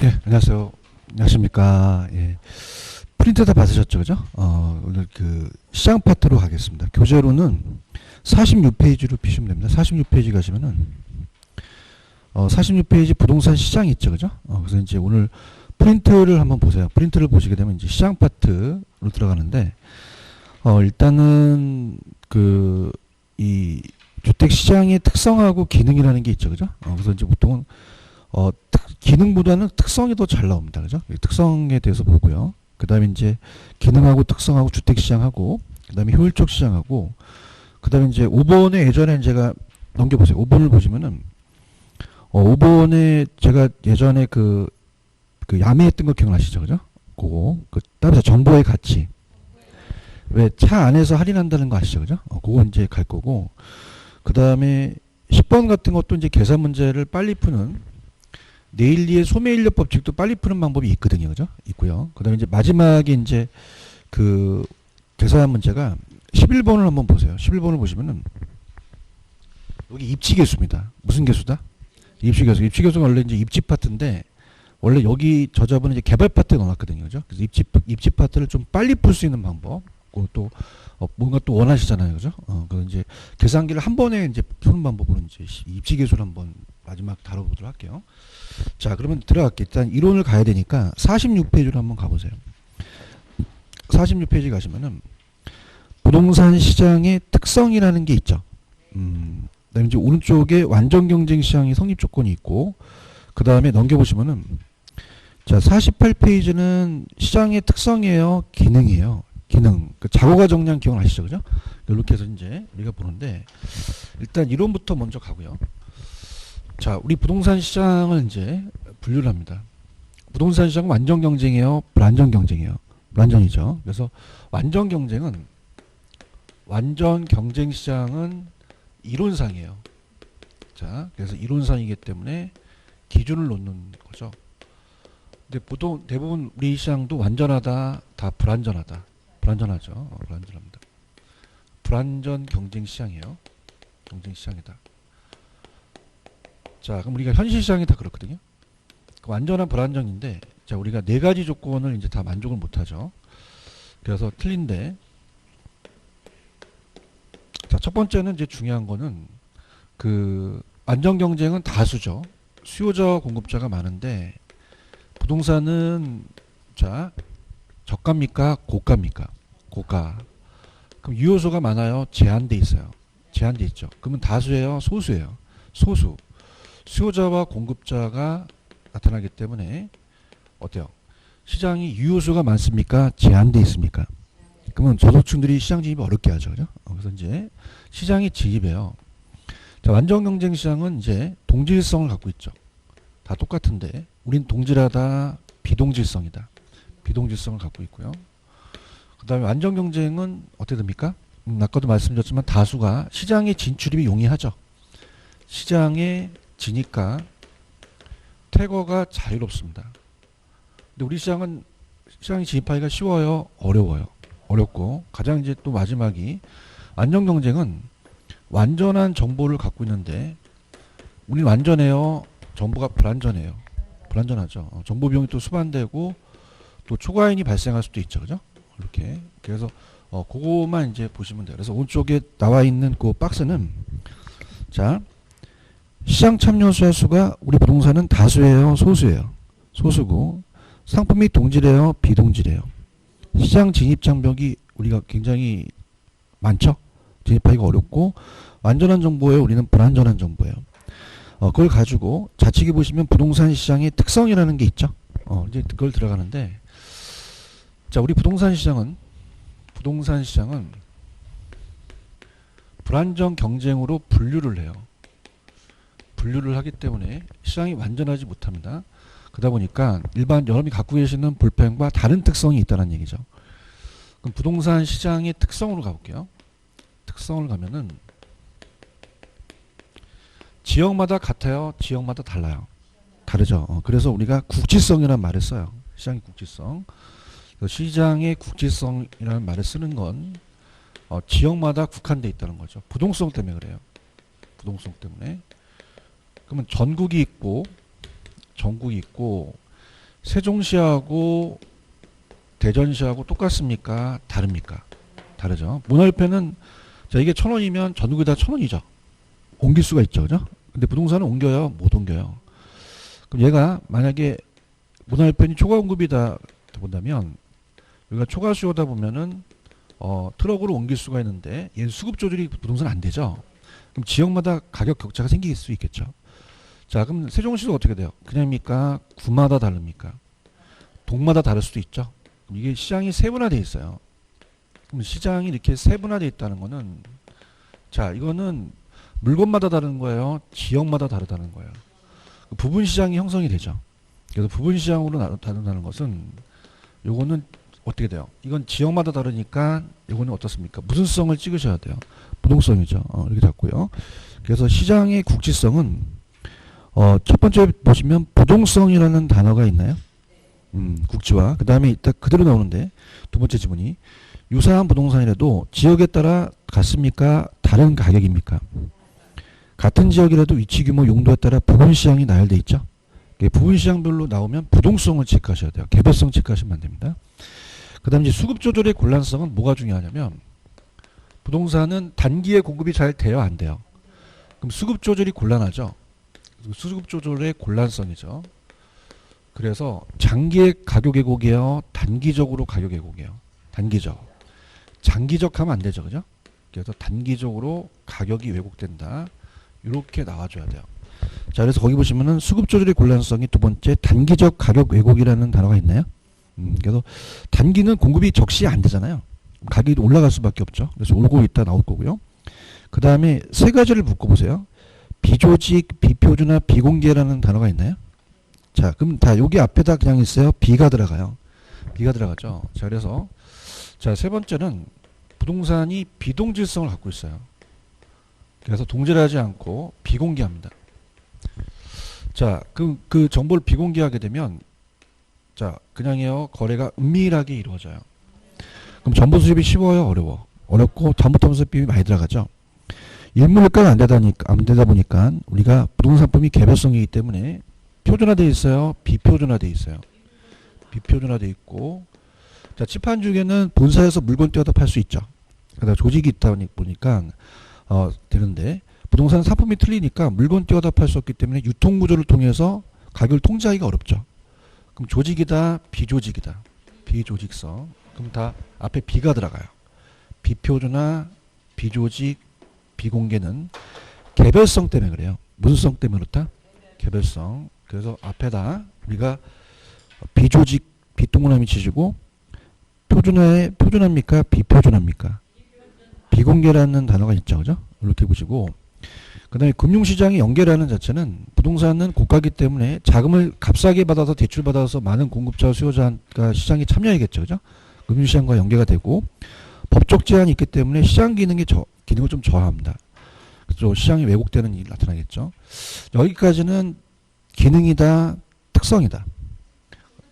예, 안녕하세요. 안녕하십니까. 예. 프린트 다 받으셨죠, 그죠? 오늘 그 시장 파트로 가겠습니다. 교재로는 46페이지로 피시면 됩니다. 46페이지 가시면은 46페이지 부동산 시장 있죠, 그죠? 그래서 이제 오늘 프린트를 한번 보세요. 프린트를 보시게 되면 이제 시장 파트로 들어가는데 일단은 그 이 주택 시장의 특성하고 기능이라는 게 있죠, 그죠? 그래서 이제 보통은 기능보다는 특성이 더 잘 나옵니다. 그죠? 특성에 대해서 보고요. 그 다음에 이제 기능하고 특성하고 주택시장하고, 그 다음에 효율적 시장하고, 그 다음에 이제 5번에 예전에 제가 넘겨보세요. 5번을 보시면은, 5번에 제가 예전에 그 야매했던 거 기억나시죠? 그죠? 그거. 따라서 정보의 가치. 왜 차 안에서 할인한다는 거 아시죠? 그죠? 그거 이제 갈 거고, 그 다음에 10번 같은 것도 이제 계산 문제를 빨리 푸는 네일리의 소매인력 법칙도 빨리 푸는 방법이 있거든요. 그죠? 있고요. 그 다음에 이제 마지막에 이제 그 계산 문제가 11번을 한번 보세요. 11번을 보시면은 여기 입지 개수입니다. 무슨 개수다? 입지 개수. 입지 개수가 원래 이제 입지 파트인데 원래 여기 저자분은 이제 개발 파트에 넣어놨거든요. 그죠? 그래서 입지 파트를 좀 빨리 풀 수 있는 방법. 또 뭔가 또 원하시잖아요. 그죠? 그래서 이제 계산기를 한 번에 이제 푸는 방법으로 이제 입지 개수를 한번 마지막 다뤄보도록 할게요. 자, 그러면 들어갈게요. 일단 이론을 가야 되니까 46페이지로 한번 가보세요. 46페이지 가시면은 부동산 시장의 특성이라는 게 있죠. 그다음에 이제 오른쪽에 완전 경쟁 시장의 성립 조건이 있고, 그 다음에 넘겨보시면은 자, 48페이지는 시장의 특성이에요, 기능이에요. 기능. 그 자고가 정량 기억나시죠, 그죠? 이렇게 해서 이제 우리가 보는데 일단 이론부터 먼저 가고요. 자, 우리 부동산 시장을 이제 분류를 합니다. 부동산 시장은 완전 경쟁이에요, 불완전 경쟁이에요. 불완전이죠. 그래서 완전 경쟁 시장은 이론상이에요. 자, 그래서 이론상이기 때문에 기준을 놓는 거죠. 근데 대부분 우리 시장도 완전하다, 다 불완전하다. 불완전하죠. 불완전합니다. 불완전 경쟁 시장이에요. 경쟁 시장이다. 자, 그럼 우리가 현실 시장이 다 그렇거든요. 완전한 불안정인데, 자, 우리가 네 가지 조건을 이제 다 만족을 못하죠. 그래서 틀린데, 자, 첫 번째는 이제 중요한 거는 그 안정 경쟁은 다수죠. 수요자와 공급자가 많은데, 부동산은 자, 저가입니까? 고가입니까? 고가. 그럼 유효소가 많아요? 제한돼 있어요. 제한돼 있죠. 그러면 다수예요? 소수예요? 소수. 수요자와 공급자가 나타나기 때문에 어때요? 시장이 유효수가 많습니까? 제한돼 있습니까? 그러면 저소득층들이 시장 진입이 어렵게 하죠. 그죠? 그래서 이제 시장이 진입해요. 자, 완전 경쟁 시장은 이제 동질성을 갖고 있죠. 다 똑같은데 우린 동질하다, 비동질성이다. 비동질성을 갖고 있고요. 그 다음에 완전 경쟁은 어떻게 됩니까? 아까도 말씀드렸지만 다수가 시장에 진출입이 용이하죠. 시장에 지니까 태거가 자유롭습니다. 근데 우리 시장이 진입하기가 쉬워요, 어려워요? 어렵고, 가장 이제 또 마지막이 완전 경쟁은 완전한 정보를 갖고 있는데 우리는 완전해요, 정보가 불완전해요. 불완전하죠. 정보 비용이 또 수반되고 또 초과인이 발생할 수도 있죠, 그죠? 이렇게. 그래서 그거만 이제 보시면 돼요. 그래서 오른쪽에 나와 있는 그 박스는 자, 시장 참여자 수가 우리 부동산은 다수예요, 소수예요? 소수고, 상품이 동질해요, 비동질해요? 시장 진입 장벽이 우리가 굉장히 많죠? 진입하기가 어렵고, 완전한 정보예요, 우리는 불완전한 정보예요. 그걸 가지고 좌측에 보시면 부동산 시장의 특성이라는 게 있죠? 이제 그걸 들어가는데, 자, 우리 부동산 시장은 불완전 경쟁으로 분류를 해요. 분류를 하기 때문에 시장이 완전하지 못합니다. 그러다 보니까 일반 여러분이 갖고 계시는 볼펜과 다른 특성이 있다는 얘기죠. 그럼 부동산 시장의 특성으로 가볼게요. 특성을 가면은 지역마다 같아요, 지역마다 달라요? 다르죠. 그래서 우리가 국지성이라는 말을 써요. 시장의 국지성. 시장의 국지성이라는 말을 쓰는 건 지역마다 국한되어 있다는 거죠. 부동성 때문에 그래요. 부동성 때문에. 그러면 전국이 있고 세종시하고 대전시하고 똑같습니까? 다릅니까? 다르죠. 문화유폐는 자 이게 1,000원이면 전국이 다 1,000원이죠. 옮길 수가 있죠, 그죠? 근데 부동산은 옮겨요, 못 옮겨요. 그럼 얘가 만약에 문화유폐는 초과 공급이다 본다면 여기가 초과 수요다 보면은 트럭으로 옮길 수가 있는데 얘는 수급 조절이 부동산 안 되죠. 그럼 지역마다 가격 격차가 생길 수 있겠죠. 자, 그럼 세종시도 어떻게 돼요? 그냥입니까? 구마다 다릅니까? 동마다 다를 수도 있죠. 그럼 이게 시장이 세분화되어 있어요. 그럼 시장이 이렇게 세분화되어 있다는 거는 자, 이거는 물건마다 다른 거예요. 지역마다 다르다는 거예요. 부분 시장이 형성이 되죠. 그래서 부분 시장으로 나눈다는 것은 요거는 어떻게 돼요? 이건 지역마다 다르니까 요거는 어떻습니까? 무슨 성을 찍으셔야 돼요? 부동성이죠. 이렇게 잡고요. 그래서 시장의 국지성은 첫 번째 보시면 부동성이라는 단어가 있나요? 국지화. 그 다음에 이따 그대로 나오는데 두 번째 지문이 유사한 부동산이라도 지역에 따라 같습니까? 다른 가격입니까? 같은 지역이라도 위치 규모 용도에 따라 부분 시장이 나열돼 있죠. 부분 시장별로 나오면 부동성을 체크하셔야 돼요. 개별성 체크하시면 안 됩니다. 그 다음에 수급 조절의 곤란성은 뭐가 중요하냐면 부동산은 단기에 공급이 잘 돼요, 안 돼요? 그럼 수급 조절이 곤란하죠. 수급 조절의 곤란성이죠. 그래서 장기의 가격 왜곡이에요, 단기적으로 가격 왜곡이에요. 단기적. 장기적 하면 안 되죠, 그죠? 그래서 단기적으로 가격이 왜곡된다. 이렇게 나와줘야 돼요. 자, 그래서 거기 보시면은 수급 조절의 곤란성이 두 번째 단기적 가격 왜곡이라는 단어가 있나요? 그래서 단기는 공급이 적시 안 되잖아요. 가격이 올라갈 수밖에 없죠. 그래서 오르고 있다 나올 거고요. 그 다음에 세 가지를 묶어보세요. 비조직, 비표준화, 비공개라는 단어가 있나요? 자, 그럼 다 여기 앞에다 그냥 있어요. 비가 들어가요. 비가 들어가죠. 자, 그래서 자, 세 번째는 부동산이 비동질성을 갖고 있어요. 그래서 동질하지 않고 비공개합니다. 자, 그 정보를 비공개하게 되면 자, 그냥요 거래가 은밀하게 이루어져요. 그럼 정보 수집이 쉬워요, 어려워? 어렵고 잘못하면 수입이 많이 들어가죠. 일물가가 안 되다 보니까 우리가 부동산 상품이 개별성이기 때문에 표준화되어 있어요, 비표준화되어 있어요. 비표준화되어 있고 자, 집한중에는 본사에서 물건 떼어다 팔 수 있죠. 그러다 조직이 있다 보니까 되는데 부동산 상품이 틀리니까 물건 떼어다 팔 수 없기 때문에 유통구조를 통해서 가격을 통제하기가 어렵죠. 그럼 조직이다, 비조직이다. 비조직성. 그럼 다 앞에 비가 들어가요. 비표준화, 비조직, 비공개는 개별성 때문에 그래요. 무슨 성 때문에 그렇다? 개별성. 그래서 앞에다 우리가 비조직, 비동그라미 치시고 표준합니까? 비표준합니까? 비공개라는 단어가 있죠. 그죠? 이렇게 보시고 그 다음에 금융시장의 연계라는 자체는 부동산은 고가이기 때문에 자금을 값싸게 받아서 대출받아서 많은 공급자와 수요자가 시장에 참여해야겠죠. 그죠? 금융시장과 연계가 되고 법적 제한이 있기 때문에 시장 기능을 좀 저하합니다. 그래서 시장이 왜곡되는 일이 나타나겠죠. 여기까지는 기능이다, 특성이다.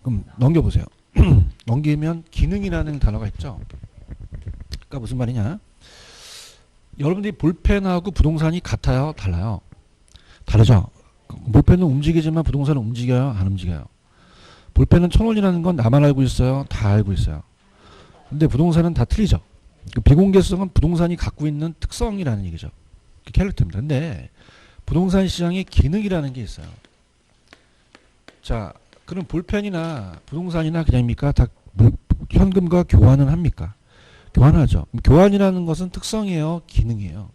그럼 넘겨보세요. 넘기면 기능이라는 단어가 있죠. 그러니까 무슨 말이냐? 여러분들이 볼펜하고 부동산이 같아요? 달라요? 다르죠? 볼펜은 움직이지만 부동산은 움직여요? 안 움직여요? 볼펜은 1,000원이라는 건 나만 알고 있어요? 다 알고 있어요. 근데 부동산은 다 틀리죠? 그 비공개성은 부동산이 갖고 있는 특성이라는 얘기죠. 그 캐릭터입니다. 근데 부동산 시장에 기능이라는 게 있어요. 자, 그럼 볼펜이나 부동산이나 그냥입니까? 다 현금과 교환은 합니까? 교환하죠. 교환이라는 것은 특성이에요, 기능이에요.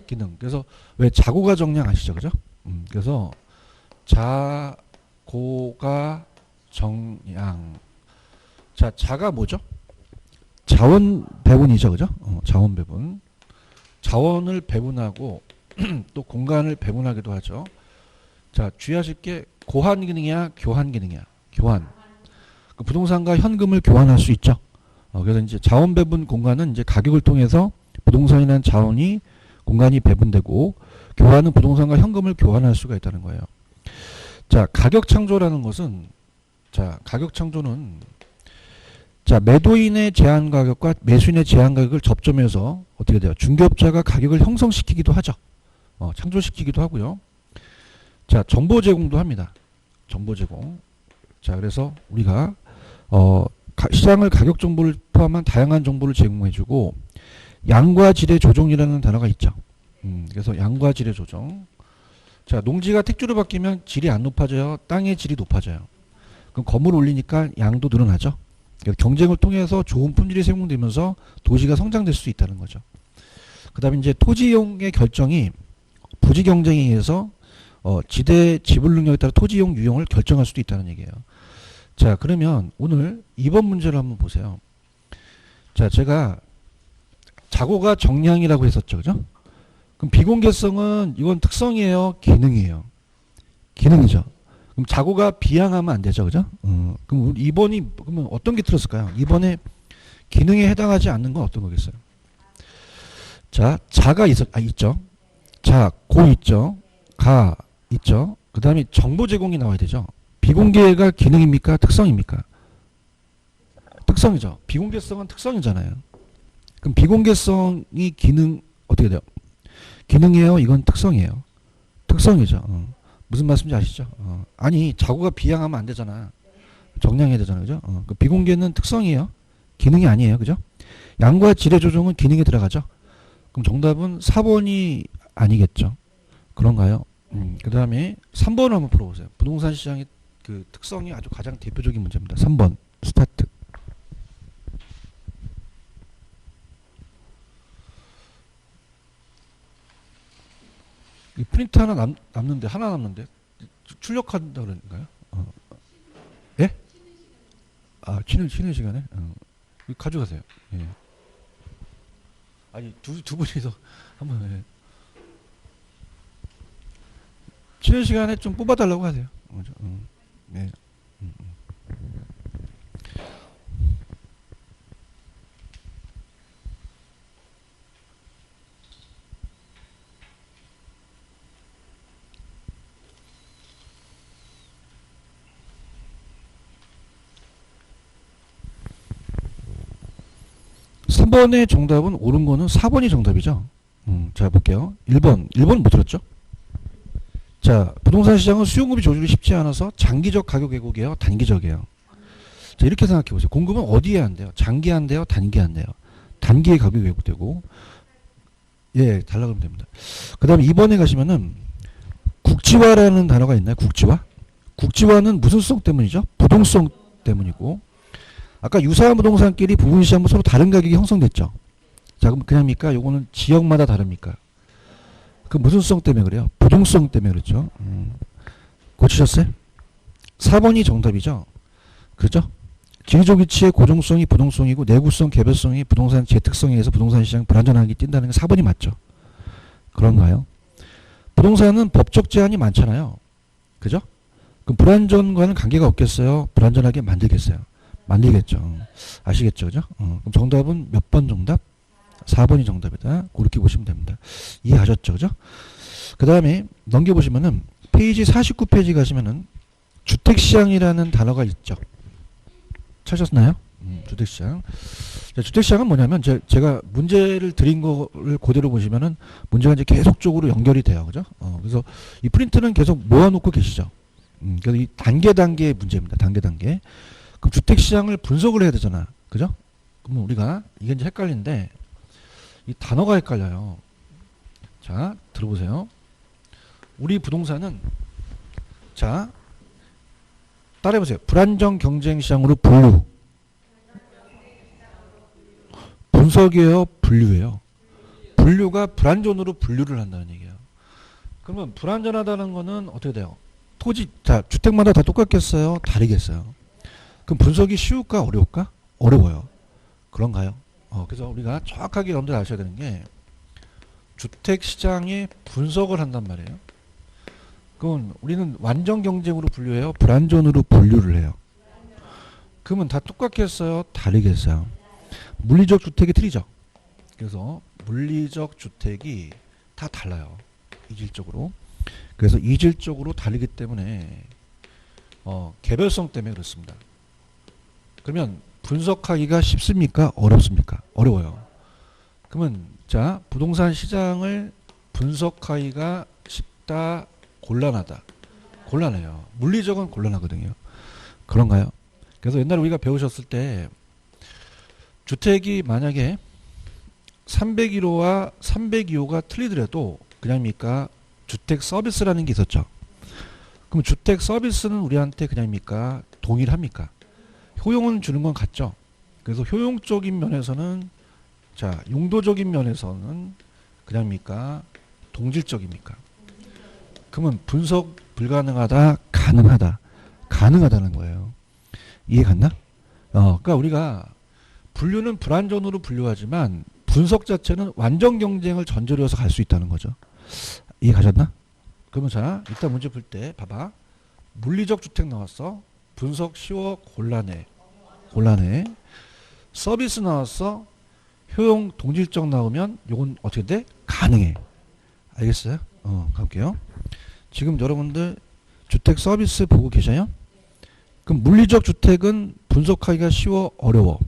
기능. 그래서 왜 자고가 정량 아시죠, 그죠? 그래서 자고가 정량. 자, 자가 뭐죠? 자원 배분이죠, 그죠? 자원 배분. 자원을 배분하고 또 공간을 배분하기도 하죠. 자, 주의하실 게 고환 기능이야, 교환 기능이야. 교환. 그 부동산과 현금을 교환할 수 있죠. 그래서 이제 자원 배분 공간은 이제 가격을 통해서 부동산이라는 자원이 공간이 배분되고 교환은 부동산과 현금을 교환할 수가 있다는 거예요. 자, 가격 창조라는 것은 자, 가격 창조는 자, 매도인의 제한 가격과 매수인의 제한 가격을 접점해서 어떻게 돼요? 중개업자가 가격을 형성시키기도 하죠. 창조시키기도 하고요. 자, 정보 제공도 합니다. 정보 제공. 자, 그래서 우리가 시장을 가격 정보를 포함한 다양한 정보를 제공해주고 양과 질의 조정이라는 단어가 있죠. 그래서 양과 질의 조정. 자, 농지가 택지로 바뀌면 질이 안 높아져요. 땅의 질이 높아져요. 그럼 건물을 올리니까 양도 늘어나죠. 그래서 경쟁을 통해서 좋은 품질이 제공되면서 도시가 성장될 수 있다는 거죠. 그 다음에 이제 토지 이용의 결정이 부지 경쟁에 의해서 지대 지불 능력에 따라 토지 이용 유형을 결정할 수도 있다는 얘기예요. 자, 그러면 오늘 2번 문제를 한번 보세요. 자, 제가 자고가 정량이라고 했었죠. 그죠? 그럼 비공개성은 이건 특성이에요? 기능이에요? 기능이죠. 그럼 자고가 비양하면 안 되죠. 그죠? 그럼 2번이 그러면 어떤 게 틀렸을까요? 2번에 기능에 해당하지 않는 건 어떤 거겠어요? 자, 자가 있죠. 자, 고 있죠. 가 있죠. 그 다음에 정보 제공이 나와야 되죠. 비공개가 기능입니까? 특성입니까? 특성이죠. 비공개성은 특성이잖아요. 그럼 비공개성이 기능 어떻게 돼요? 기능이에요? 이건 특성이에요. 특성이죠. 무슨 말씀인지 아시죠? 아니, 자고가 비양하면 안 되잖아. 정량해야 되잖아. 그죠? 그 비공개는 특성이에요. 기능이 아니에요. 그죠? 양과 질의 조정은 기능에 들어가죠. 그럼 정답은 4번이 아니겠죠. 그런가요? 그 다음에 3번을 한번 풀어보세요. 부동산 시장의 그 특성이 아주 가장 대표적인 문제입니다. 3번 스타트. 이 프린트 하나 남는데 하나 남는데 출력한다 그러는가요? 예? 아, 쉬는 시간에? 가져가세요. 예. 아니 두 분이서 한번 예. 쉬는 시간에 좀 뽑아달라고 하세요. 네. 3번의 정답은 옳은 거는 4번이 정답이죠. 자, 볼게요. 1번 못 들었죠? 자, 부동산 시장은 수요공급이 조절이 쉽지 않아서 장기적 가격 왜곡이에요? 단기적이에요? 자, 이렇게 생각해 보세요. 공급은 어디에 안 돼요? 장기에 안 돼요? 단기에 안 돼요? 단기에 가격이 왜곡되고, 예, 달라 그러면 됩니다. 그 다음에 2번에 가시면은 국지화라는 단어가 있나요? 국지화? 국지화는 무슨 성 때문이죠? 부동성 때문이고, 아까 유사한 부동산끼리 부분시장은 서로 다른 가격이 형성됐죠. 자, 그럼 그냥입니까? 요거는 지역마다 다릅니까? 그 무슨 성 때문에 그래요? 부동성 때문에 그렇죠. 고치셨어요? 4번이 정답이죠. 그렇죠? 지리적 위치의 고정성이 부동성이고 내구성, 개별성이 부동산 재특성에 의해서 부동산 시장 불안전하게 뛴다는 게 4번이 맞죠. 그런가요? 부동산은 법적 제한이 많잖아요. 그죠? 그럼 불안전과는 관계가 없겠어요? 불안전하게 만들겠어요? 만들겠죠. 아시겠죠? 그죠? 그럼 정답은 몇 번 정답? 4번이 정답이다. 그렇게 보시면 됩니다. 이해하셨죠? 그죠? 그 다음에 넘겨보시면은 페이지 49페이지 가시면은 주택시장이라는 단어가 있죠. 찾으셨나요? 주택시장. 자, 주택시장은 뭐냐면 제가 문제를 드린 거를 그대로 보시면은 문제가 이제 계속적으로 연결이 돼요. 그죠? 그래서 이 프린트는 계속 모아놓고 계시죠. 그래서 이 단계의 문제입니다. 단계. 그럼 주택시장을 분석을 해야 되잖아. 그죠? 그러면 우리가 이게 이제 헷갈리는데 이 단어가 헷갈려요. 자, 들어보세요. 우리 부동산은 자, 따라해보세요. 불안정 경쟁 시장으로 분류. 분석이에요? 분류예요? 분류가 불안전으로 분류를 한다는 얘기예요. 그러면 불안전하다는 거는 어떻게 돼요? 토지, 자, 주택마다 다 똑같겠어요? 다르겠어요? 그럼 분석이 쉬울까? 어려울까? 어려워요. 그런가요? 그래서 우리가 정확하게 여러분들 아셔야 되는 게 주택시장에 분석을 한단 말이에요. 그건 우리는 완전 경쟁으로 분류해요? 불안전으로 분류를 해요? 그러면 다 똑같겠어요? 다르겠어요? 물리적 주택이 틀리죠? 그래서 물리적 주택이 다 달라요. 이질적으로. 그래서 이질적으로 다르기 때문에 개별성 때문에 그렇습니다. 그러면 분석하기가 쉽습니까? 어렵습니까? 어려워요. 그러면 자, 부동산 시장을 분석하기가 쉽다, 곤란하다. 곤란해요. 물리적은 곤란하거든요. 그런가요? 그래서 옛날에 우리가 배우셨을 때 주택이 만약에 301호와 302호가 틀리더라도 그냥입니까? 주택 서비스라는 게 있었죠. 그럼 주택 서비스는 우리한테 그냥입니까? 동일합니까? 효용은 주는 건 같죠. 그래서 효용적인 면에서는 자 용도적인 면에서는 그냥입니까? 동질적입니까? 그러면 분석 불가능하다, 가능하다, 가능하다는 거예요. 이해 갔나? 그러니까 우리가 분류는 불완전으로 분류하지만 분석 자체는 완전 경쟁을 전제로 해서 갈 수 있다는 거죠. 이해 가셨나? 그러면 자, 이따 문제 풀 때 봐봐. 물리적 주택 나왔어. 분석 쉬워, 곤란해. 곤란해. 서비스 나왔어. 효용 동질적 나오면 요건 어떻게 돼? 가능해. 알겠어요? 갈게요. 지금 여러분들 주택 서비스 보고 계셔요? 그럼 물리적 주택은 분석하기가 쉬워, 어려워?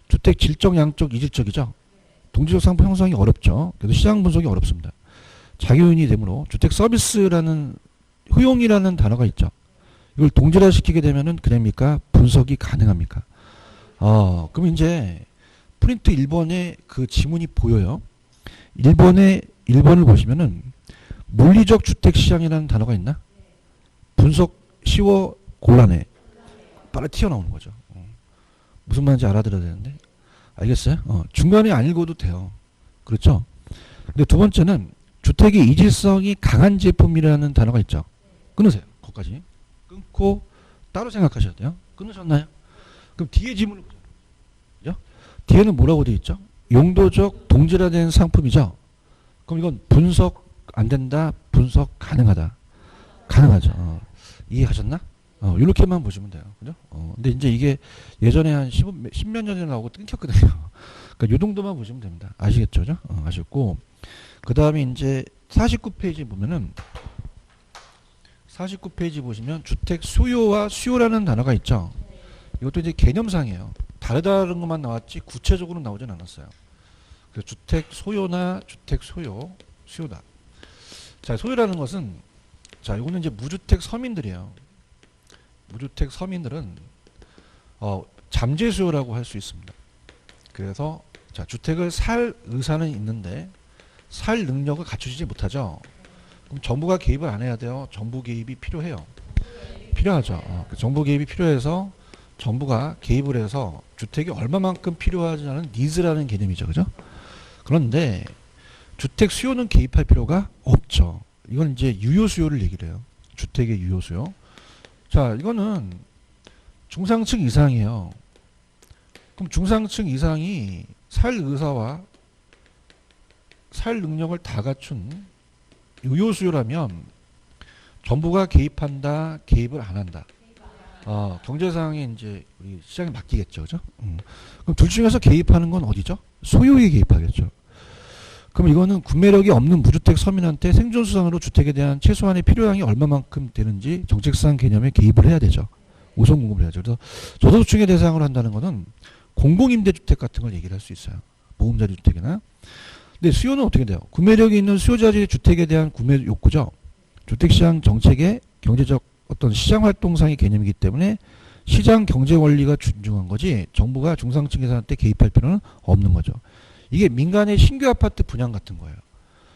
주택 질적, 양적, 이질적이죠. 동질적 상품 형성이 어렵죠. 그래도 시장 분석이 어렵습니다. 자기요인이 되므로 주택 서비스라는 효용이라는 단어가 있죠. 이걸 동질화시키게 되면은 그럽니까? 분석이 가능합니까? 그럼 이제 프린트 1번에 그 지문이 보여요. 1번을 보시면은 물리적 주택 시장이라는 단어가 있나? 분석 쉬워, 곤란해. 빨리 튀어나오는 거죠. 무슨 말인지 알아들어야 되는데. 알겠어요? 중간에 안 읽어도 돼요. 그렇죠? 근데 두 번째는 주택의 이질성이 강한 제품이라는 단어가 있죠. 끊으세요. 거기까지. 끊고 따로 생각하셔야 돼요. 끊으셨나요? 그럼 뒤에 지문을 보죠. 뒤에는 뭐라고 되어 있죠? 용도적 동질화된 상품이죠. 그럼 이건 분석 안 된다, 분석 가능하다. 가능하죠. 이해하셨나? 이렇게만 보시면 돼요. 그죠? 근데 이제 이게 예전에 한 10몇 년 전에 나오고 끊겼거든요. 그러니까 요 정도만 보시면 됩니다. 아시겠죠? 그죠? 아셨고. 그 다음에 이제 49페이지 보면은 49페이지 보시면 주택 수요와 수요라는 단어가 있죠. 이것도 이제 개념상이에요. 다르다는 것만 나왔지 구체적으로 나오진 않았어요. 그래서 주택 소요나 주택 수요다. 자, 소요라는 것은 자, 이거는 이제 무주택 서민들이에요. 무주택 서민들은 잠재 수요라고 할 수 있습니다. 그래서 자, 주택을 살 의사는 있는데 살 능력을 갖추지 못하죠. 그럼 정부가 개입을 안 해야 돼요. 정부 개입이 필요해요. 필요하죠. 정부 개입이 필요해서 정부가 개입을 해서 주택이 얼마만큼 필요하지 않은 니즈라는 개념이죠. 그죠? 그런데 주택 수요는 개입할 필요가 없죠. 이건 이제 유효 수요를 얘기를 해요. 주택의 유효 수요. 자, 이거는 중상층 이상이에요. 그럼 중상층 이상이 살 의사와 살 능력을 다 갖춘 유효 수요라면 정부가 개입한다, 개입을 안 한다. 경제 상황에 이제 우리 시장에 맡기겠죠, 그죠? 그럼 둘 중에서 개입하는 건 어디죠? 소유에 개입하겠죠. 그럼 이거는 구매력이 없는 무주택 서민한테 생존수단으로 주택에 대한 최소한의 필요량이 얼마만큼 되는지 정책상 개념에 개입을 해야 되죠. 우선 공급을 해야죠. 그래서 저소득층의 대상으로 한다는 거는 공공임대주택 같은 걸 얘기를 할 수 있어요. 보금자리 주택이나. 근데 수요는 어떻게 돼요? 구매력이 있는 수요자들의 주택에 대한 구매 욕구죠. 주택시장 정책의 경제적 어떤 시장 활동상의 개념이기 때문에 시장 경제 원리가 준중한 거지 정부가 중상층 계산한테 개입할 필요는 없는 거죠. 이게 민간의 신규 아파트 분양 같은 거예요.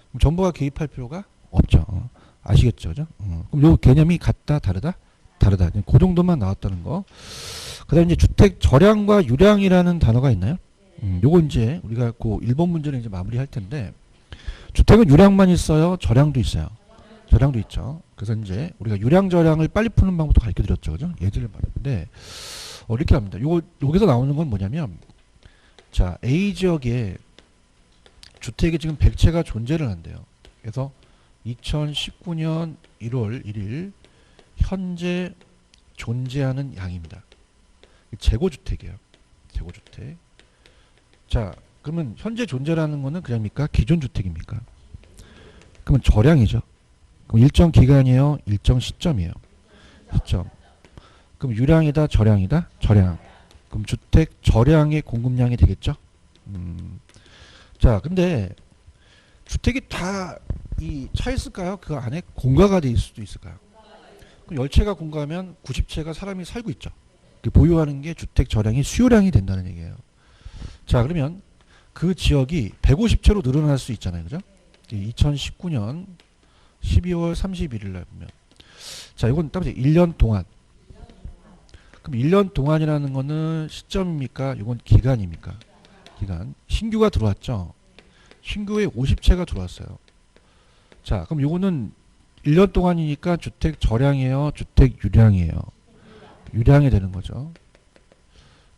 그럼 정부가 개입할 필요가 없죠. 아시겠죠? 그죠? 그럼 요 개념이 같다, 다르다? 다르다. 그 정도만 나왔다는 거. 그 다음에 이제 주택 절량과 유량이라는 단어가 있나요? 요거 이제 우리가 그 1번 문제는 이제 마무리할 텐데 주택은 유량만 있어요? 절량도 있어요? 절량도 있죠. 그래서 이제 우리가 유량 절량을 빨리 푸는 방법도 가르쳐 드렸죠. 그죠? 예전에 말했는데 이렇게 합니다. 여기서 나오는 건 뭐냐면 자, A 지역에 주택이 지금 100채가 존재를 한대요. 그래서 2019년 1월 1일 현재 존재하는 양입니다. 재고주택이에요. 재고주택. 자, 그러면 현재 존재라는 거는 그냥입니까? 기존 주택입니까? 그러면 절량이죠. 그럼 일정 기간이에요? 일정 시점이에요? 시점. 그럼 유량이다, 절량이다? 절량. 그럼 주택 절량의 공급량이 되겠죠? 자, 근데 주택이 다 이 차 있을까요? 그 안에 공가가 될 수도 있을까요? 그럼 10채가 공가면 90채가 사람이 살고 있죠. 보유하는 게 주택 저량이 수요량이 된다는 얘기예요. 자, 그러면 그 지역이 150채로 늘어날 수 있잖아요. 그죠? 2019년 12월 31일 날 보면. 자, 이건 딱 1년 동안. 그럼 1년 동안이라는 거는 시점입니까? 이건 기간입니까? 기간. 신규가 들어왔죠. 신규에 50채가 들어왔어요. 자, 그럼 요거는 1년 동안이니까 주택 저량이에요? 주택 유량이에요? 유량이 되는 거죠.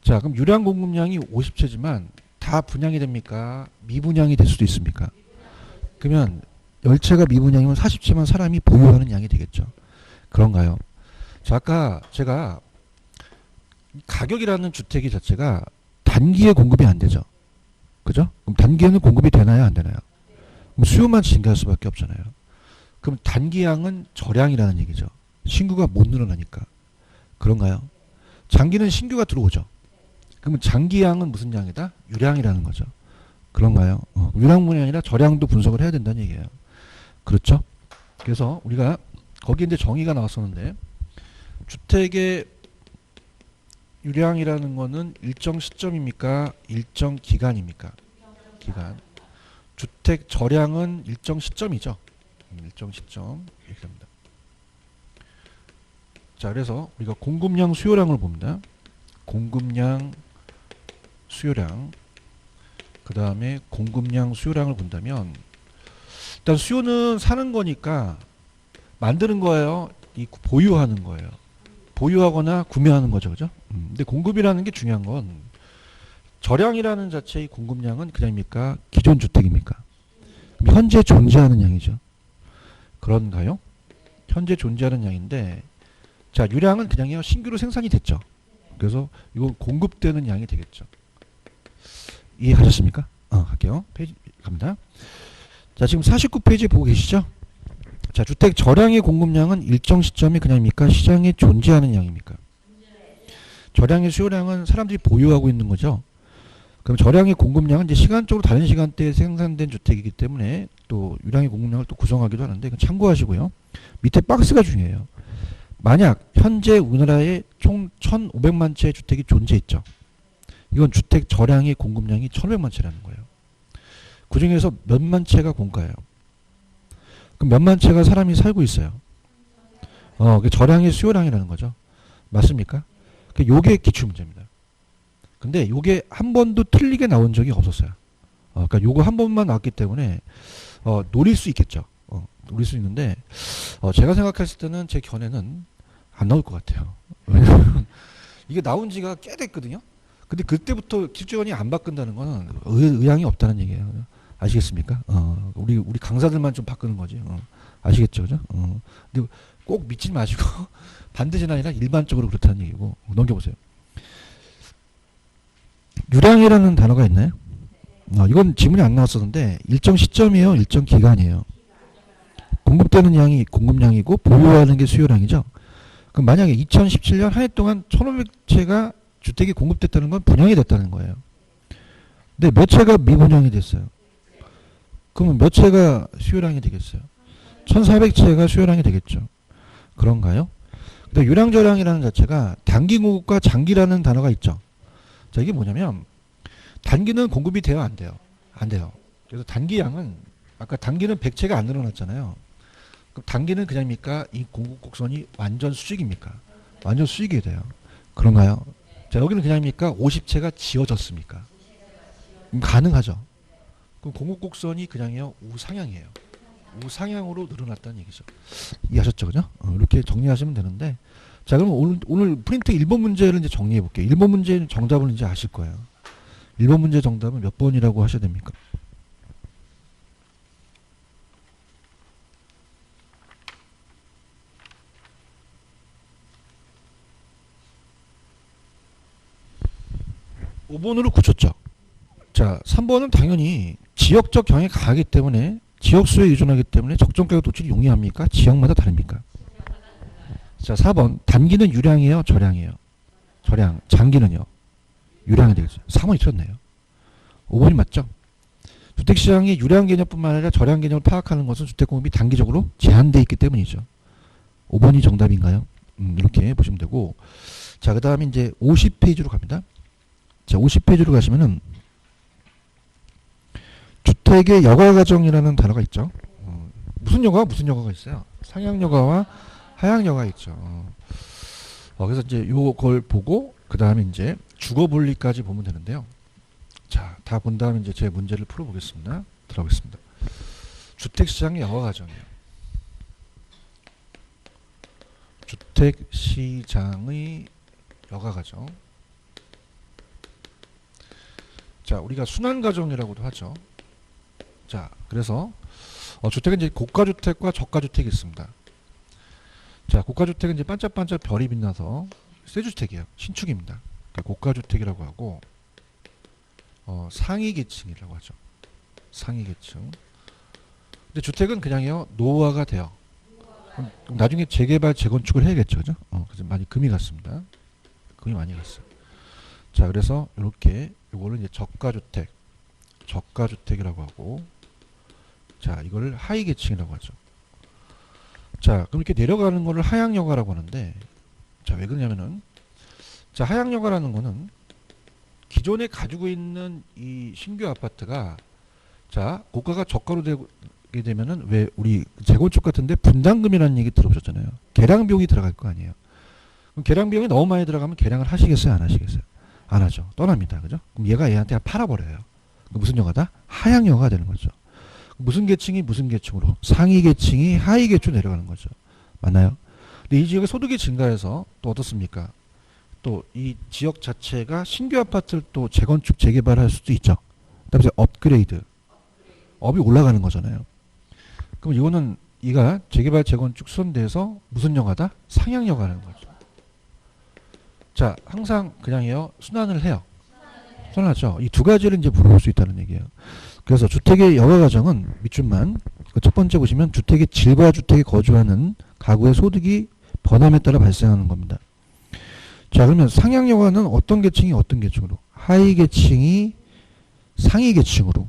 자, 그럼 유량 공급량이 50채지만 다 분양이 됩니까? 미분양이 될 수도 있습니까? 그러면 10채가 미분양이면 40채만 사람이 보유하는 양이 되겠죠. 그런가요? 자, 아까 제가 가격이라는 주택이 자체가 단기에 공급이 안 되죠. 그죠? 그럼 단기에는 공급이 되나요? 안 되나요? 그럼 수요만 증가할 수밖에 없잖아요. 그럼 단기양은 저량이라는 얘기죠. 신규가 못 늘어나니까. 그런가요? 장기는 신규가 들어오죠. 그러면 장기양은 무슨 양이다? 유량이라는 거죠. 그런가요? 유량뿐이 아니라 저량도 분석을 해야 된다는 얘기예요. 그렇죠? 그래서 우리가 거기에 이제 정의가 나왔었는데 주택의 유량이라는 거는 일정 시점입니까? 일정 기간입니까? 기간. 주택 저량은 일정 시점이죠. 일정 시점 이렇게 합니다. 자, 그래서 우리가 공급량 수요량을 봅니다. 공급량 수요량 그 다음에 공급량 수요량을 본다면 일단 수요는 사는 거니까 만드는 거예요? 이 보유하는 거예요? 보유하거나 구매하는 거죠. 그죠? 근데 공급이라는 게 중요한 건 저량이라는 자체의 공급량은 그냥입니까? 기존 주택입니까? 현재 존재하는 양이죠. 그런가요? 현재 존재하는 양인데 자, 유량은 그냥요 신규로 생산이 됐죠. 그래서 이건 공급되는 양이 되겠죠. 이해하셨습니까? 갈게요. 페이지 갑니다. 자, 지금 49페이지 보고 계시죠? 자, 주택 저량의 공급량은 일정 시점이 그냥입니까? 시장에 존재하는 양입니까? 저량의 수요량은 사람들이 보유하고 있는 거죠. 그럼 저량의 공급량은 이제 시간적으로 다른 시간대에 생산된 주택이기 때문에 또 유량의 공급량을 또 구성하기도 하는데 이건 참고하시고요. 밑에 박스가 중요해요. 만약 현재 우리나라에 총 1,500만 채의 주택이 존재했죠. 이건 주택 저량의 공급량이 1,500만 채라는 거예요. 그 중에서 몇만 채가 공가예요. 그럼 몇만 채가 사람이 살고 있어요. 그 저량의 수요량이라는 거죠. 맞습니까? 요게 기출문제입니다. 근데 요게 한 번도 틀리게 나온 적이 없었어요. 그러니까 요거 한 번만 나왔기 때문에 노릴 수 있겠죠. 노릴 수 있는데 제가 생각했을 때는 제 견해는 안 나올 것 같아요. 왜냐면 이게 나온 지가 꽤 됐거든요. 근데 그때부터 기출원이 안 바꾼다는 거는 의향이 없다는 얘기예요. 아시겠습니까? 우리 강사들만 좀 바꾸는 거지. 아시겠죠, 그죠? 근데 꼭 믿지 마시고 반드시는 아니라 일반적으로 그렇다는 얘기고 넘겨보세요. 유량이라는 단어가 있나요? 이건 지문이 안 나왔었는데 일정 시점이에요, 일정 기간이에요. 공급되는 양이 공급량이고 보유하는 게 수요량이죠. 그럼 만약에 2017년 한 해 동안 1,500채가 주택이 공급됐다는 건 분양이 됐다는 거예요. 근데 몇 채가 미분양이 됐어요. 그러면 몇 채가 수요량이 되겠어요? 1,400채가 수요량이 되겠죠. 그런가요? 근데 유량저량이라는 자체가 단기 공급과 장기라는 단어가 있죠. 자, 이게 뭐냐면 단기는 공급이 돼요, 안 돼요? 안 돼요. 그래서 단기 양은 아까 단기는 100채가 안 늘어났잖아요. 그럼 단기는 그냥입니까? 이 공급 곡선이 완전 수직입니까? 완전 수직이 돼요. 그런가요? 자, 여기는 그냥입니까? 50채가 지어졌습니까? 가능하죠. 그럼 공급 곡선이 그냥이요 우상향이에요. 우상향으로 늘어났다는 얘기죠. 이해하셨죠, 그죠? 이렇게 정리하시면 되는데, 자, 그럼 오늘 프린트 1번 문제를 이제 정리해 볼게요. 1번 문제 정답은 이제 아실 거예요. 1번 문제 정답은 몇 번이라고 하셔야 됩니까? (5번으로) 굳혔죠. 자, 3번은 당연히 지역적 경향이 강하기 때문에 지역수에 의존하기 때문에 적정가격 도출이 용이합니까? 지역마다 다릅니까? 자, 4번 단기는 유량이에요, 저량이에요? 저량. 장기는요? 유량이 되겠죠. 3번이 틀렸네요. 5번이 맞죠? 주택시장이 유량 개념뿐만 아니라 저량 개념을 파악하는 것은 주택공급이 단기적으로 제한되어 있기 때문이죠. 5번이 정답인가요? 이렇게 보시면 되고, 자, 그 다음에 이제 50페이지로 갑니다. 자, 50페이지로 가시면은 주택의 여가과정이라는 단어가 있죠. 무슨 여가가 있어요? 상향여가와 하향여가 있죠. 그래서 이제 요걸 보고 그 다음에 이제 주거분리까지 보면 되는데요. 자, 다 본 다음에 이제 제 문제를 풀어보겠습니다. 들어가겠습니다. 주택시장의 여가과정이에요. 주택시장의 여가과정. 자, 우리가 순환과정이라고도 하죠. 자, 그래서 주택은 이제 고가주택과 저가주택이 있습니다. 자, 고가주택은 이제 반짝반짝 별이 빛나서 쇠주택이에요. 신축입니다. 그러니까 고가주택이라고 하고, 상위계층이라고 하죠. 상위계층. 근데 주택은 그냥요, 노후화가 돼요. 그럼 나중에 재개발, 재건축을 해야겠죠. 그죠? 그래서 많이 금이 갔습니다. 금이 많이 갔어요. 자, 그래서 이렇게, 요거를 이제 저가주택이라고 하고, 자, 이걸 하위계층이라고 하죠. 자, 그럼 이렇게 내려가는 거를 하향여가라고 하는데, 자, 왜 그러냐면은, 자, 하향여가라는 거는 기존에 가지고 있는 이 신규 아파트가, 자, 고가가 저가로 되게 되면은 왜 우리 재건축 같은데 분담금이라는 얘기 들어보셨잖아요. 개량 비용이 들어갈 거 아니에요. 그럼 개량 비용이 너무 많이 들어가면 개량을 하시겠어요? 안 하시겠어요? 안 하죠. 떠납니다. 그죠? 그럼 얘가 얘한테 팔아버려요. 무슨 여가다? 하향여가가 되는 거죠. 무슨 계층이 무슨 계층으로? 상위 계층이 하위 계층으로 내려가는 거죠. 맞나요? 근데 이 지역의 소득이 증가해서 또 어떻습니까? 또 이 지역 자체가 신규 아파트를 또 재건축, 재개발할 수도 있죠. 그다음에 업그레이드. 업이 올라가는 거잖아요. 그럼 이거는 이가 재개발, 재건축 수선돼서 무슨 여가다? 상향여가라는 거죠. 자, 항상 그냥요, 순환을 해요. 순환하죠. 이 두 가지를 이제 물어볼 수 있다는 얘기예요. 그래서 주택의 여가과정은 밑줄만 첫 번째 보시면 주택의 질과 주택에 거주하는 가구의 소득이 번함에 따라 발생하는 겁니다. 자, 그러면 상향여가는 어떤 계층이 어떤 계층으로? 하위 계층이 상위 계층으로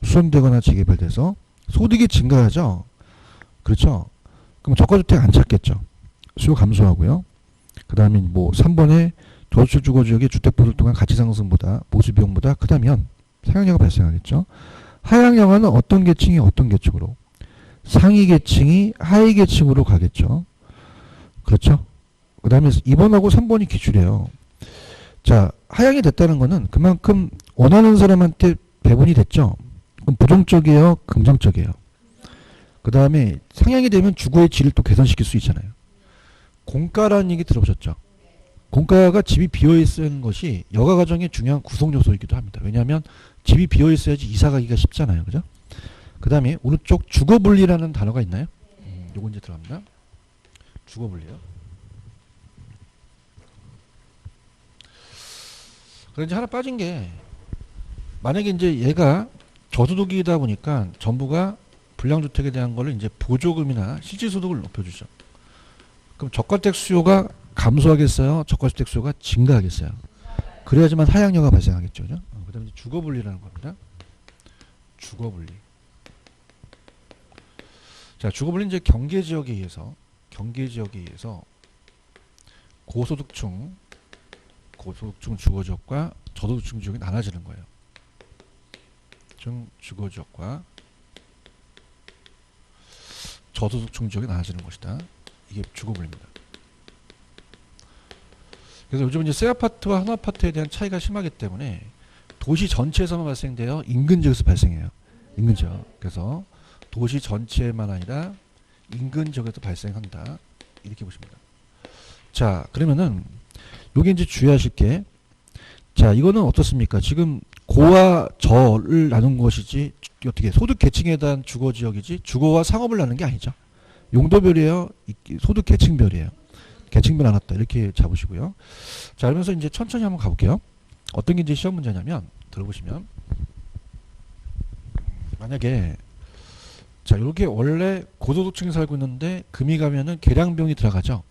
수선되거나 재개발돼서 소득이 증가하죠. 그렇죠? 그럼 저가주택 안 찾겠죠. 수요 감소하고요. 그 다음에 뭐 3번에 저소득 주거지역의 주택보수를 통한 가치상승보다 보수비용보다 크다면 상향여가 발생하겠죠. 하향여가는 어떤 계층이 어떤 계층으로? 상위 계층이 하위 계층으로 가겠죠. 그렇죠? 그 다음에 2번하고 3번이 기출이에요. 자, 하향이 됐다는 거는 그만큼 원하는 사람한테 배분이 됐죠. 그럼 부정적이에요? 긍정적이에요? 그 다음에 상향이 되면 주거의 질을 또 개선시킬 수 있잖아요. 공가라는 얘기 들어보셨죠? 공가가 집이 비어있는 것이 여가과정의 중요한 구성 요소이기도 합니다. 왜냐하면 집이 비어있어야지 이사가기가 쉽잖아요. 그죠? 그 다음에 오른쪽 주거분리라는 단어가 있나요? 요거 이제 들어갑니다. 주거분리요. 그래서 이제 하나 빠진 게, 만약에 이제 얘가 저소득이다 보니까 정부가 불량주택에 대한 거를 이제 보조금이나 실질소득을 높여주죠. 그럼 저가주택 수요가 감소하겠어요? 저가주택 수요가 증가하겠어요? 그래야지만 하향여가 발생하겠죠. 그죠? 그 다음에 주거분리라는 겁니다. 주거분리. 자, 주거분리는 이제 경계지역에 의해서 고소득층 주거지역과 저소득층 지역이 나눠지는 거예요. 주거지역과 저소득층 지역이 나눠지는 것이다. 이게 주거분리입니다. 그래서 요즘 이제 새 아파트와 한 아파트에 대한 차이가 심하기 때문에 도시 전체에서만 발생돼요. 인근 지역에서 발생해요. 인근 지역. 그래서 도시 전체만 아니라 인근 지역에도 발생한다. 이렇게 보십니다. 자, 그러면은 요게 이제 주의하실 게, 자, 이거는 어떻습니까? 지금 고와 저를 나눈 것이지 어떻게 소득 계층에 대한 주거 지역이지 주거와 상업을 나눈 게 아니죠. 용도별이에요. 소득 계층별이에요. 계층별 나눴다. 이렇게 잡으시고요. 자, 그러면서 이제 천천히 한번 가볼게요. 어떤 게 이제 시험 문제냐면, 들어보시면, 만약에, 자, 이렇게 원래 고소득층이 살고 있는데, 금이 가면은 계량비용이 들어가죠.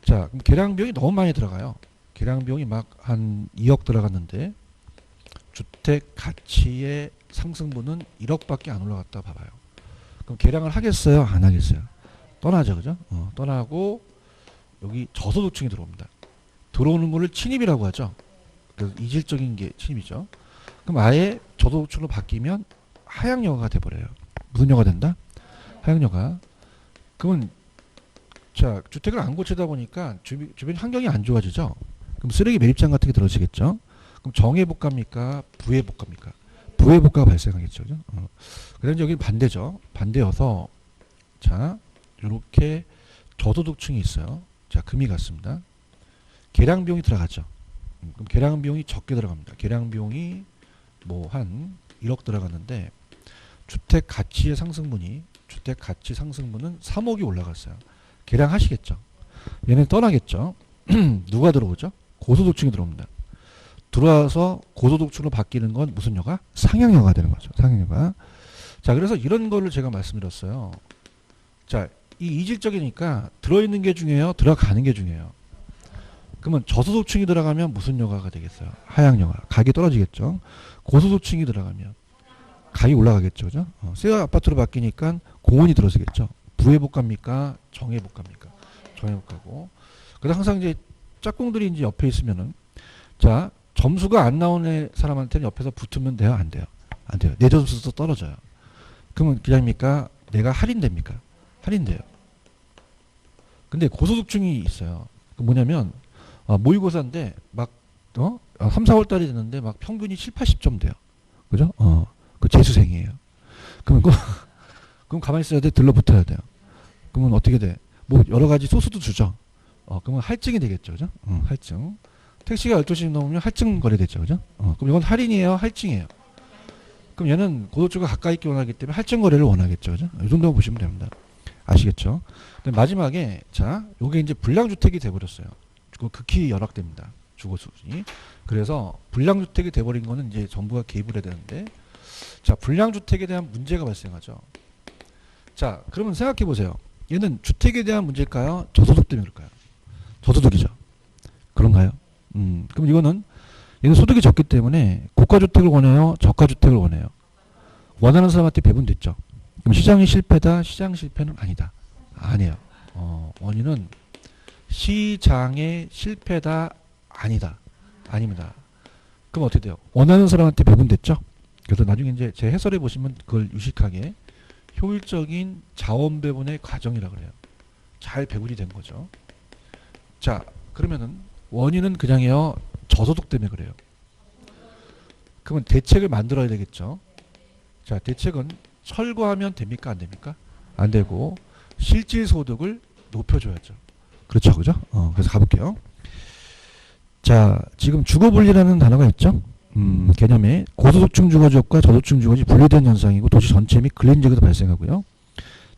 자, 그럼 계량비용이 너무 많이 들어가요. 계량비용이 막 한 2억 들어갔는데, 주택 가치의 상승분은 1억밖에 안 올라갔다 봐봐요. 그럼 계량을 하겠어요? 안 하겠어요? 떠나죠, 그죠? 떠나고 여기 저소득층이 들어옵니다. 들어오는 거를 침입이라고 하죠. 그래서 이질적인 게 침입이죠. 그럼 아예 저소득층으로 바뀌면 하향여가가 돼버려요. 무슨 여가 된다? 하향여가. 그러면 자 주택을 안 고치다 보니까 주변 환경이 안 좋아지죠. 그럼 쓰레기 매립장 같은 게 들어지겠죠. 그럼 정해복합니까? 부해복합니까? 부해복합가 발생하겠죠. 그죠? 그다음에 여기 반대죠. 반대여서 자 이렇게 저소득층이 있어요. 자 금이 갔습니다. 계량 비용이 들어가죠. 그럼 계량 비용이 적게 들어갑니다. 계량 비용이 뭐 한 1억 들어갔는데 주택 가치 상승분은 3억이 올라갔어요. 계량하시겠죠. 얘는 떠나겠죠. 누가 들어오죠? 고소득층이 들어옵니다. 들어와서 고소득층으로 바뀌는 건 무슨 여가? 상향여가 되는 거죠. 상향여가. 자, 그래서 이런 거를 제가 말씀드렸어요. 자, 이 이질적이니까 들어있는 게 중요해요? 들어가는 게 중요해요? 그러면 저소득층이 들어가면 무슨 여가가 되겠어요? 하향여가. 가격이 떨어지겠죠. 고소득층이 들어가면 가격이 올라가겠죠. 그죠? 새 아파트로 바뀌니까 공원이 들어서겠죠. 부해복합니까? 정해복합니까? 정해복하고. 그래서 항상 이제 짝꿍들이 이제 옆에 있으면은 자, 점수가 안 나오는 사람한테는 옆에서 붙으면 돼요? 안 돼요? 안 돼요. 내 점수도 떨어져요. 그러면 그냥입니까? 내가 할인됩니까? 할인돼요. 근데 고소득층이 있어요. 뭐냐면 모의고사인데 막 3, 4월 달이 됐는데 막 평균이 7, 80점 돼요. 그죠? 그 재수생이에요. 그럼 가만히 있어야 돼? 들러붙어야 돼요. 그러면 어떻게 돼? 뭐 여러 가지 소스도 주죠. 그러면 할증이 되겠죠. 그죠? 할증. 택시가 12시 넘으면 할증 거래되죠. 그죠? 그럼 이건 할인이에요? 할증이에요? 그럼 얘는 고소득층과 가까이 있기 원하기 때문에 할증 거래를 원하겠죠. 그죠? 이 정도 보시면 됩니다. 아시겠죠? 마지막에 자, 요게 이제 불량주택이 돼버렸어요. 극히 열악됩니다. 주거 수준이. 그래서 불량주택이 돼버린 거는 이제 정부가 개입을 해야 되는데 자, 불량주택에 대한 문제가 발생하죠. 자, 그러면 생각해 보세요. 얘는 주택에 대한 문제일까요? 저소득 때문에 그럴까요? 저소득이죠. 그런가요? 그럼 이거는 얘는 소득이 적기 때문에 고가주택을 원해요? 저가주택을 원해요? 원하는 사람한테 배분됐죠. 그럼 시장이 실패다? 시장 실패는 아니다. 아니에요. 원인은 시장의 실패다? 아니다. 아닙니다. 그럼 어떻게 돼요? 원하는 사람한테 배분됐죠? 그래서 나중에 이제 제 해설해 보시면 그걸 유식하게 효율적인 자원 배분의 과정이라 그래요. 잘 배분이 된 거죠. 자, 그러면은 원인은 그냥요 저소득 때문에 그래요. 그러면 대책을 만들어야 되겠죠. 자, 대책은 철거하면 됩니까? 안 됩니까? 안 되고 실질 소득을 높여줘야죠. 그렇죠, 그죠? 그래서 가볼게요. 자, 지금 주거분리라는 단어가 있죠. 개념에 고소득층 주거지역과 저소득층 주거지 분리된 현상이고 도시 전체 및 근린 지역에도 발생하고요.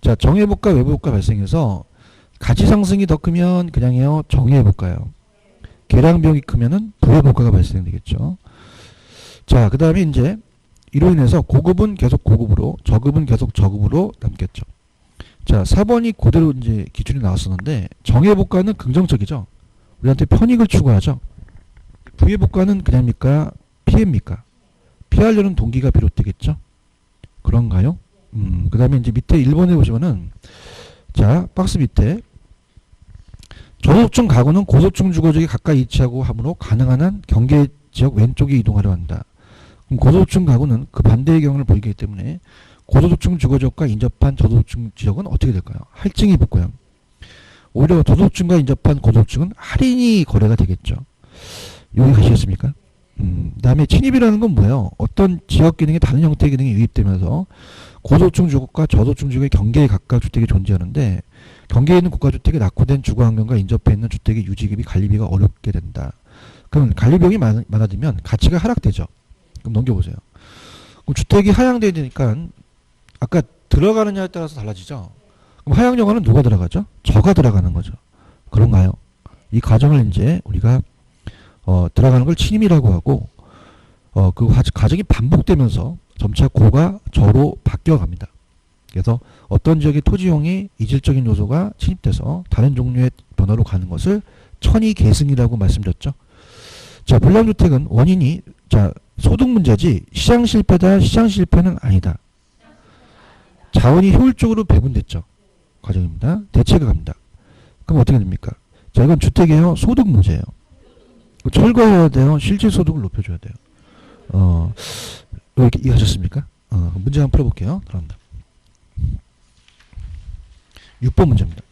자, 정해복과 외부복과 발생해서 가치 상승이 더 크면 그냥요 정해복가요. 계량 비용이 크면은 부해복가가 발생되겠죠. 자, 그 다음에 이제 이로 인해서 고급은 계속 고급으로, 저급은 계속 저급으로 남겠죠. 자, 4번이 그대로 이제 기준이 나왔었는데 정해복가는 긍정적이죠. 우리한테 편익을 추구하죠. 부해복가는 그냥입니까? 피해입니까? 피하려는 동기가 비롯되겠죠. 그런가요? 그 다음에 이제 밑에 1번에 보시면은 자, 박스 밑에 저소득층 가구는 고소득층 주거지역에 가까이 위치하고 하므로 가능한 한 경계지역 왼쪽에 이동하려 한다. 그럼 고소득층 가구는 그 반대의 경우를 보이기 때문에 고소득층 주거지역과 인접한 저소득층 지역은 어떻게 될까요? 할증이 붙고요. 오히려 저소득층과 인접한 고소득층은 할인이 거래가 되겠죠. 여기 가시겠습니까? 다음에 침입이라는 건 뭐예요? 어떤 지역 기능에 다른 형태의 기능이 유입되면서 고소득층 주거과 저소득층 지역의 경계에 가까운 주택이 존재하는데 경계에 있는 국가주택에 낙후된 주거환경과 인접해 있는 주택의 유지비 관리비가 어렵게 된다. 그럼 관리비용이 많아지면 가치가 하락되죠. 그럼 넘겨보세요. 그럼 주택이 하향돼야 되니까 아까 들어가느냐에 따라서 달라지죠. 그럼 하향여가는 누가 들어가죠? 저가 들어가는 거죠. 그런가요? 이 과정을 이제 우리가 들어가는 걸 침입이라고 하고 그 과정이 반복되면서 점차 고가 저로 바뀌어갑니다. 그래서 어떤 지역의 토지용이 이질적인 요소가 침입돼서 다른 종류의 변화로 가는 것을 천이계승이라고 말씀드렸죠. 자, 불량주택은 원인이 자 소득 문제지 시장 실패다 시장 실패는 아니다. 자원이 효율적으로 배분됐죠. 과정입니다. 대체가 갑니다. 그럼 어떻게 됩니까? 자, 이건 주택이에요. 소득 문제예요. 철거해야 돼요. 실질 소득을 높여줘야 돼요. 이렇게 이해하셨습니까? 문제 한번 풀어볼게요. 들어갑니다. 6번 문제입니다.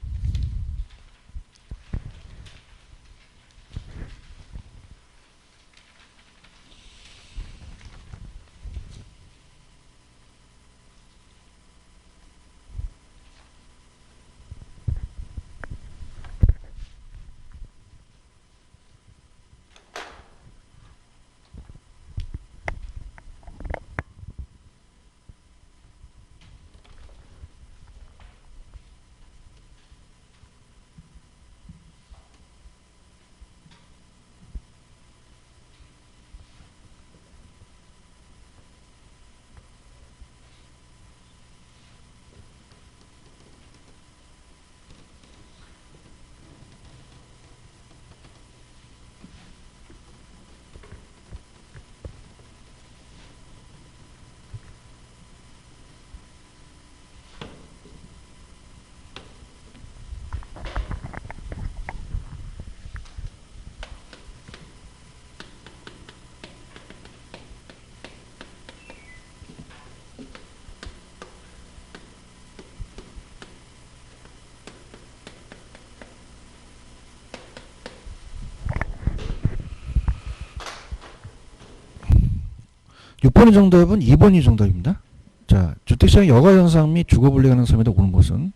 6번의 정답은 2번이 정답입니다. 자, 주택시장 여가현상 및 주거분리 가능성에다 오는 것은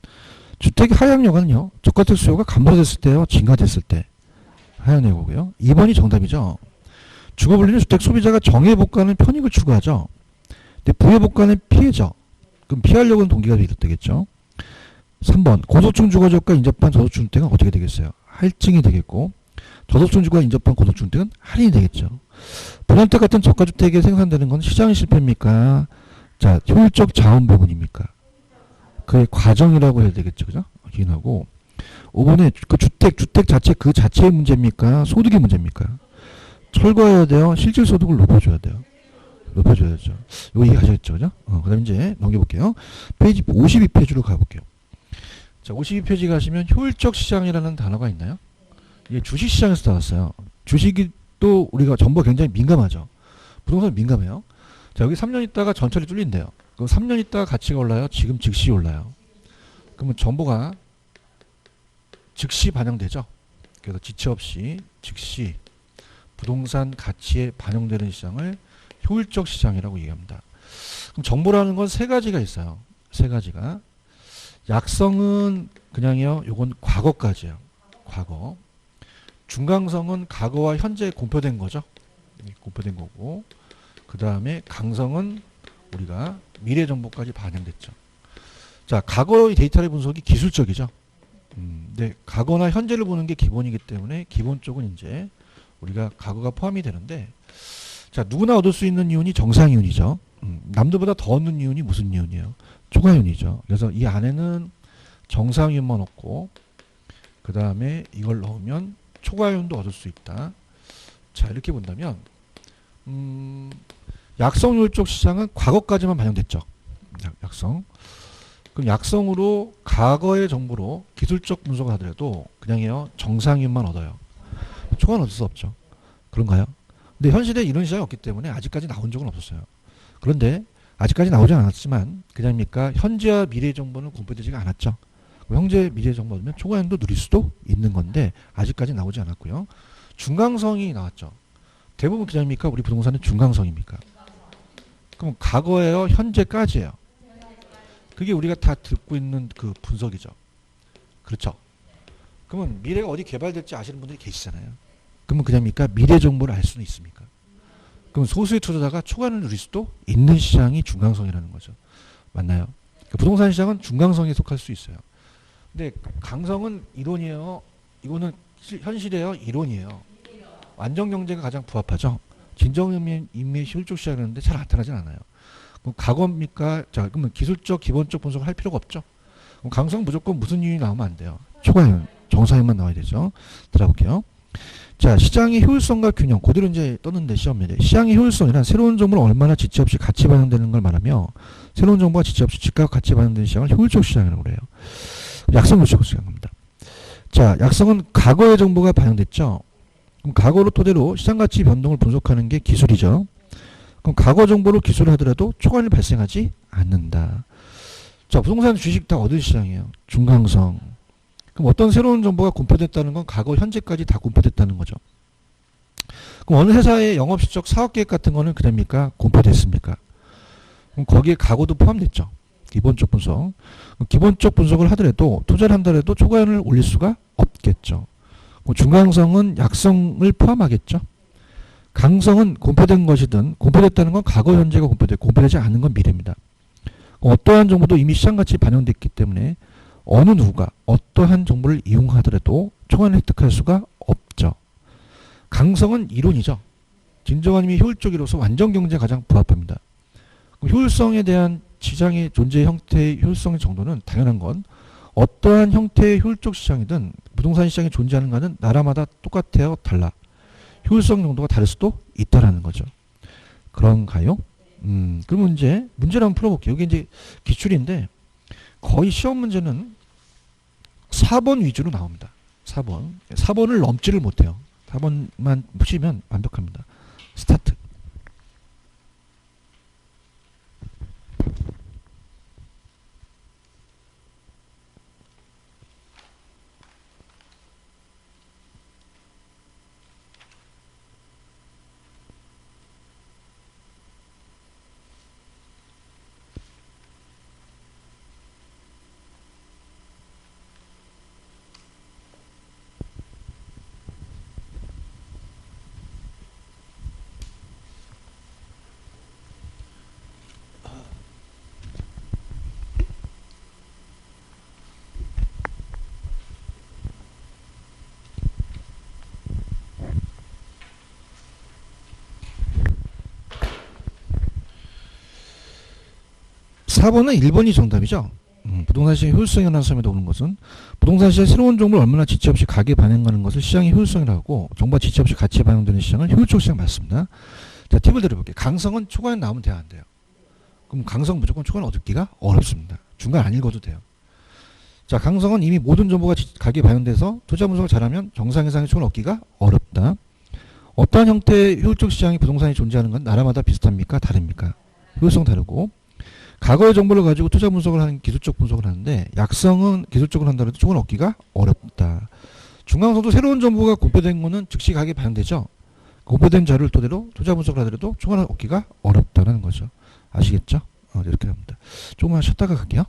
주택 하향 여가는요. 저가택 수요가 감소됐을 때요. 증가됐을 때 하향 여가고요. 2번이 정답이죠. 주거분리는 주택 소비자가 정해복가는 편익을 추구하죠. 근데 부해복가는 피해죠. 그럼 피하려고 하는 동기가 되겠죠. 3번 고소득 주거지역과 인접한 저소득 주택은 어떻게 되겠어요? 할증이 되겠고 저소득 주거와 인접한 고소득 주택은 할인이 되겠죠. 분양택 같은 저가주택에 생산되는 건 시장 실패입니까? 자, 효율적 자원 배분입니까? 그의 과정이라고 해야 되겠죠. 그죠? 기인하고 5번에 그 주택 자체 그 자체의 문제입니까? 소득의 문제입니까? 철거해야 돼요. 실질 소득을 높여줘야 돼요. 높여줘야죠. 이거 이해하셨죠? 그죠? 그 다음 이제 넘겨볼게요. 페이지 52페이지로 가볼게요. 자, 52페이지 가시면 효율적 시장이라는 단어가 있나요? 이게 주식시장에서 나왔어요. 주식이 또 우리가 정보가 굉장히 민감하죠. 부동산 민감해요. 자, 여기 3년 있다가 전철이 뚫린대요. 그럼 3년 있다가 가치가 올라요? 지금 즉시 올라요. 그러면 정보가 즉시 반영되죠. 그래서 지체 없이 즉시 부동산 가치에 반영되는 시장을 효율적 시장이라고 얘기합니다. 그럼 정보라는 건 세 가지가 있어요. 세 가지가. 약성은 그냥요. 요건 과거까지예요. 과거. 중강성은 과거와 현재 공표된 거죠. 공표된 거고. 그 다음에 강성은 우리가 미래 정보까지 반영됐죠. 자, 과거의 데이터의 분석이 기술적이죠. 근데 과거나 현재를 보는 게 기본이기 때문에 기본 쪽은 이제 우리가 과거가 포함이 되는데, 자, 누구나 얻을 수 있는 이윤이 정상이윤이죠. 남들보다 더 얻는 이윤이 무슨 이윤이에요? 초과이윤이죠. 그래서 이 안에는 정상이윤만 얻고 그 다음에 이걸 넣으면 초과이윤도 얻을 수 있다. 자, 이렇게 본다면 약성률 쪽 시장은 과거까지만 반영됐죠. 약성. 그럼 약성으로 과거의 정보로 기술적 분석을 하더라도 그냥요 정상이윤만 얻어요. 초과는 얻을 수 없죠. 그런가요? 근데 현실에 이런 시장이 없기 때문에 아직까지 나온 적은 없었어요. 그런데 아직까지 나오지 않았지만 그냥입니까? 현재와 미래 정보는 공표되지가 않았죠. 현재 미래 정보 얻으면 초과이윤도 누릴 수도 있는 건데 아직까지 나오지 않았고요. 중강성이 나왔죠. 대부분 그냥입니까? 우리 부동산은 중강성입니까? 그럼 과거예요? 현재까지예요? 그게 우리가 다 듣고 있는 그 분석이죠. 그렇죠? 그러면 미래가 어디 개발될지 아시는 분들이 계시잖아요. 그러면 그냥입니까? 미래 정보를 알 수는 있습니까? 그럼 소수의 투자자가 초과를 누릴 수도 있는 시장이 중강성이라는 거죠. 맞나요? 그러니까 부동산 시장은 중강성에 속할 수 있어요. 근데 강성은 이론이에요. 이거는 현실이에요. 이론이에요. 완전 경제가 가장 부합하죠. 진정 의미의 효율적 시장이라는데 잘 나타나진 않아요. 그럼 과거입니까? 자, 그러면 기술적 기본적 분석을 할 필요가 없죠. 그럼 강성 무조건 무슨 이윤이 나오면 안 돼요. 초과이윤, 정상이윤만 나와야 되죠. 들어볼게요. 자, 시장의 효율성과 균형. 그대로 이제 떴는데 시험에 시장의 효율성이란 새로운 정보를 얼마나 지체 없이 같이 반영되는 걸 말하며 새로운 정보가 지체 없이 즉각 같이 반영되는 시장을 효율적 시장이라고 그래요. 약성 요청을 수행한 겁니다. 자, 약성은 과거의 정보가 반영됐죠. 그럼 과거를 토대로 시장가치 변동을 분석하는 게 기술이죠. 그럼 과거 정보를 기술을 하더라도 초과율이 발생하지 않는다. 자, 부동산 주식 다 얻은 시장이에요. 중강성. 그럼 어떤 새로운 정보가 공표됐다는 건 과거 현재까지 다 공표됐다는 거죠. 그럼 어느 회사의 영업실적 사업계획 같은 거는 그럽니까? 공표됐습니까? 그럼 거기에 과거도 포함됐죠. 기본적 분석. 기본적 분석을 하더라도 투자를 한다라도 초과율을 올릴 수가 없겠죠. 중강성은 약성을 포함하겠죠. 강성은 공표된 것이든 공표됐다는 건 과거 현재가 공표되지 않은 건 미래입니다. 어떠한 정보도 이미 시장가치에 반영됐기 때문에 어느 누구가 어떠한 정보를 이용하더라도 초과를 획득할 수가 없죠. 강성은 이론이죠. 진정한 의미 효율적이로서 완전 경제에 가장 부합합니다. 효율성에 대한 시장의 존재 형태의 효율성의 정도는 당연한 건 어떠한 형태의 효율적 시장이든 부동산 시장에 존재하는가는 나라마다 똑같아요, 달라. 효율성 정도가 다를 수도 있다라는 거죠. 그런가요? 그러면 이제 문제를 한번 풀어볼게요. 이게 이제 기출인데 거의 시험 문제는 4번 위주로 나옵니다. 4번. 4번을 넘지를 못해요. 4번만 푸시면 완벽합니다. 스타트. 사 번은 1번이 정답이죠. 부동산 시장의 효율성이 하는 섬에 오는 것은 부동산 시장의 새로운 정보를 얼마나 지체 없이 가격에 반영하는 것을 시장의 효율성이라고 하고 정보가 지체 없이 가치에 반영되는 시장을 효율적 시장 맞습니다. 자, 팁을 드려볼게요. 강성은 초과에 나오면 돼야 안 돼요. 그럼 강성 무조건 초과를 얻기가 어렵습니다. 중간 안 읽어도 돼요. 자, 강성은 이미 모든 정보가 가격에 반영돼서 투자 분석을 잘하면 정상 이상의 초과를 얻기가 어렵다. 어떠한 형태의 효율적 시장이 부동산이 존재하는 건 나라마다 비슷합니까? 다릅니까? 효율성 다르고 과거의 정보를 가지고 투자 분석을 하는 기술적 분석을 하는데 약성은 기술적으로 한다고 초과를 얻기가 어렵다. 중강성도 새로운 정보가 공표된 거는 즉시 가격에 반영되죠. 공표된 자료를 토대로 투자 분석을 하더라도 초과를 얻기가 어렵다는 거죠. 아시겠죠? 이렇게 합니다. 조금만 쉬었다가 갈게요.